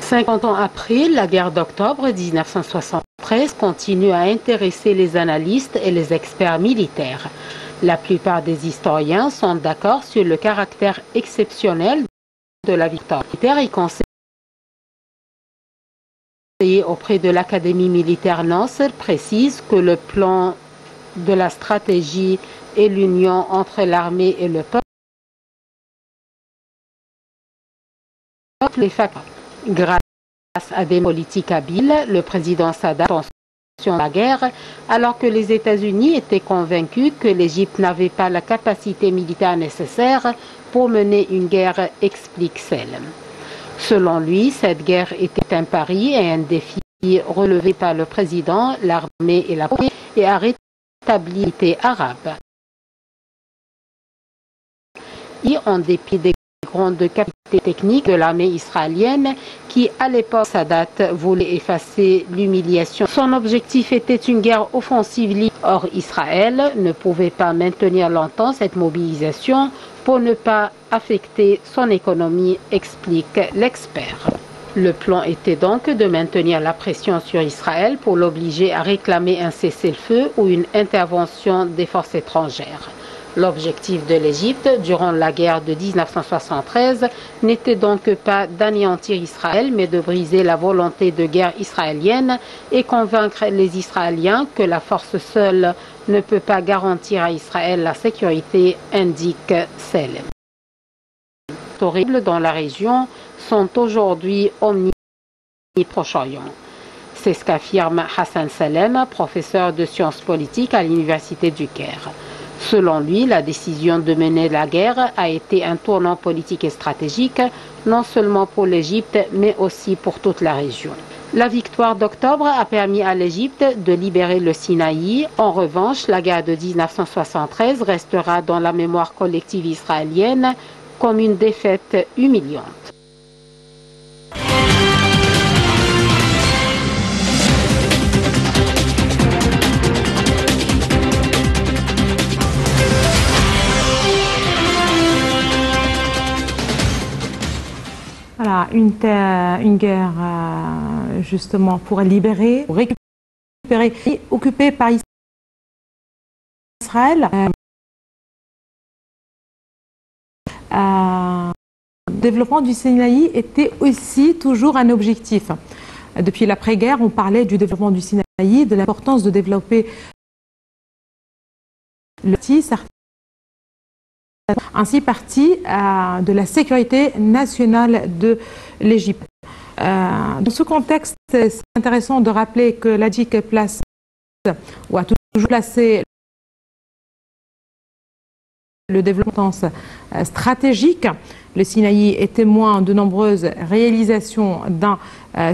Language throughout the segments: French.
50 ans après, la guerre d'octobre 1973 continue à intéresser les analystes et les experts militaires. La plupart des historiens sont d'accord sur le caractère exceptionnel de la victoire militaire et conseillers auprès de l'Académie militaire Nasser précise que le plan de la stratégie et l'union entre l'armée et le peuple les facteurs. Grâce à des politiques habiles, le président Sadat attention à la guerre, alors que les États-Unis étaient convaincus que l'Égypte n'avait pas la capacité militaire nécessaire pour mener une guerre, explique Selem. Selon lui, cette guerre était un pari et un défi relevé par le président, l'armée et la police et a rétabli l'unité arabe. En dépit des grandes capacités techniques de l'armée israélienne qui, à l'époque, Sadat voulait effacer l'humiliation. Son objectif était une guerre offensive. Or, Israël ne pouvait pas maintenir longtemps cette mobilisation pour ne pas affecter son économie, explique l'expert. Le plan était donc de maintenir la pression sur Israël pour l'obliger à réclamer un cessez-le-feu ou une intervention des forces étrangères. L'objectif de l'Égypte durant la guerre de 1973 n'était donc pas d'anéantir Israël, mais de briser la volonté de guerre israélienne et convaincre les Israéliens que la force seule ne peut pas garantir à Israël la sécurité, indique Selem. Les horribles dans la région sont aujourd'hui Proche-Orient. C'est ce qu'affirme Hassan Selem, professeur de sciences politiques à l'Université du Caire. Selon lui, la décision de mener la guerre a été un tournant politique et stratégique, non seulement pour l'Égypte, mais aussi pour toute la région. La victoire d'octobre a permis à l'Égypte de libérer le Sinaï. En revanche, la guerre de 1973 restera dans la mémoire collective israélienne comme une défaite humiliante. Voilà, une guerre justement pour libérer, pour récupérer, occupée par Israël. Le développement du Sinaï était aussi toujours un objectif. Depuis l'après-guerre, on parlait du développement du Sinaï, de l'importance de développer le ainsi partie de la sécurité nationale de l'Égypte. Dans ce contexte, c'est intéressant de rappeler que l'ADJIC place ou a toujours placé le développement stratégique. Le Sinaï est témoin de nombreuses réalisations dans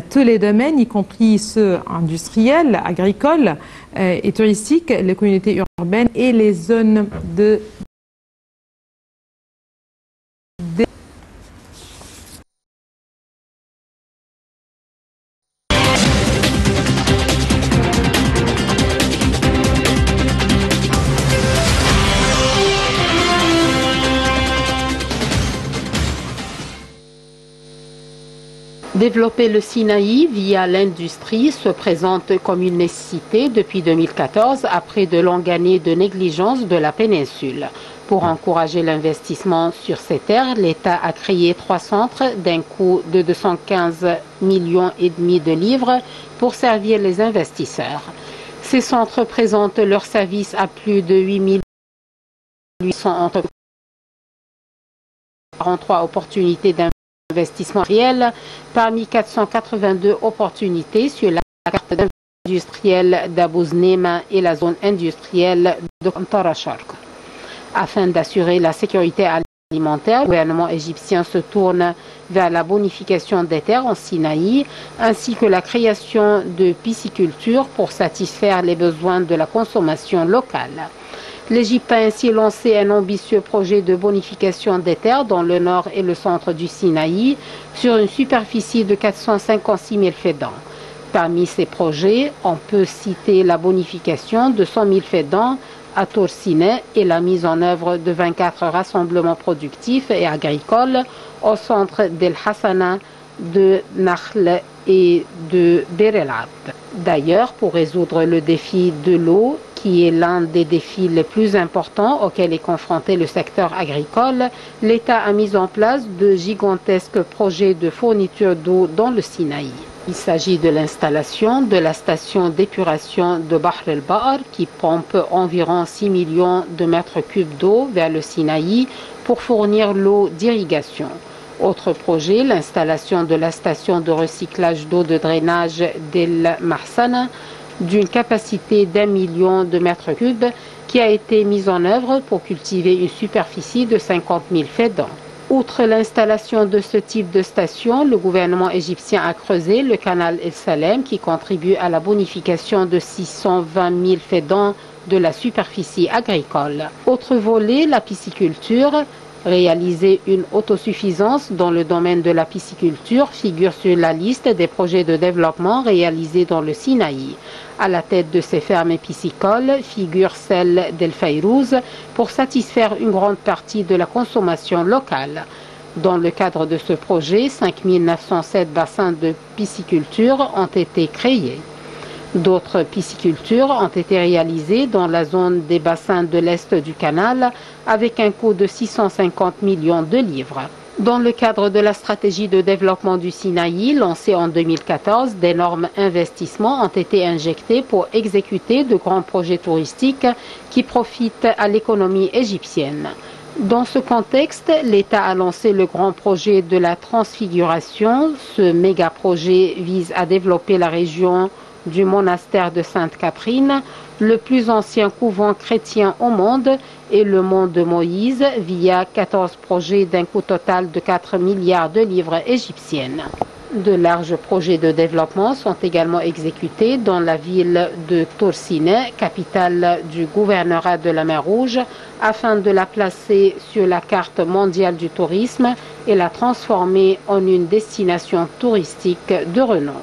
tous les domaines, y compris ceux industriels, agricoles et touristiques, les communautés urbaines et les zones de Développer le Sinaï via l'industrie se présente comme une nécessité depuis 2014 après de longues années de négligence de la péninsule. Pour encourager l'investissement sur ces terres, l'État a créé 3 centres d'un coût de 215,5 millions de livres pour servir les investisseurs. Ces centres présentent leurs services à plus de 8800 entreprises, 43 opportunités d'investissement réel parmi 482 opportunités sur la carte industrielle d'Abu Znema et la zone industrielle de Tarashark. Afin d'assurer la sécurité alimentaire, le gouvernement égyptien se tourne vers la bonification des terres en Sinaï ainsi que la création de pisciculture pour satisfaire les besoins de la consommation locale. L'Égypte a ainsi lancé un ambitieux projet de bonification des terres dans le nord et le centre du Sinaï sur une superficie de 456 000 fédans. Parmi ces projets, on peut citer la bonification de 100 000 fédans à Tour Siné et la mise en œuvre de 24 rassemblements productifs et agricoles au centre d'El Hassana de Nakhl et de Bir El Abd. D'ailleurs, pour résoudre le défi de l'eau, qui est l'un des défis les plus importants auxquels est confronté le secteur agricole, l'État a mis en place de gigantesques projets de fourniture d'eau dans le Sinaï. Il s'agit de l'installation de la station d'épuration de Bahr el-Bahr qui pompe environ 6 millions de mètres cubes d'eau vers le Sinaï pour fournir l'eau d'irrigation. Autre projet, l'installation de la station de recyclage d'eau de drainage d'El Mahsana d'une capacité d'1 million de mètres cubes qui a été mise en œuvre pour cultiver une superficie de 50 000 faidans. Outre l'installation de ce type de station, le gouvernement égyptien a creusé le canal El Salem qui contribue à la bonification de 620 000 faidans de la superficie agricole. Autre volet, la pisciculture. Réaliser une autosuffisance dans le domaine de la pisciculture figure sur la liste des projets de développement réalisés dans le Sinaï. À la tête de ces fermes piscicoles figure celle d'El Fayrouz pour satisfaire une grande partie de la consommation locale. Dans le cadre de ce projet, 5 907 bassins de pisciculture ont été créés. D'autres piscicultures ont été réalisées dans la zone des bassins de l'Est du canal avec un coût de 650 millions de livres. Dans le cadre de la stratégie de développement du Sinaï, lancée en 2014, d'énormes investissements ont été injectés pour exécuter de grands projets touristiques qui profitent à l'économie égyptienne. Dans ce contexte, l'État a lancé le grand projet de la transfiguration. Ce méga-projet vise à développer la région du monastère de Sainte-Catherine, le plus ancien couvent chrétien au monde, et le mont de Moïse via 14 projets d'un coût total de 4 milliards de livres égyptiennes. De larges projets de développement sont également exécutés dans la ville de Torsine, capitale du gouvernorat de la mer Rouge, afin de la placer sur la carte mondiale du tourisme et la transformer en une destination touristique de renom.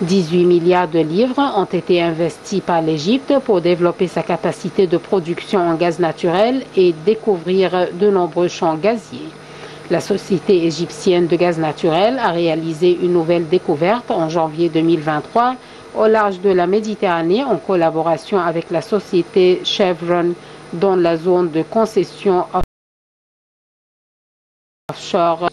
18 milliards de livres ont été investis par l'Égypte pour développer sa capacité de production en gaz naturel et découvrir de nombreux champs gaziers. La Société égyptienne de gaz naturel a réalisé une nouvelle découverte en janvier 2023 au large de la Méditerranée en collaboration avec la société Chevron dans la zone de concession offshore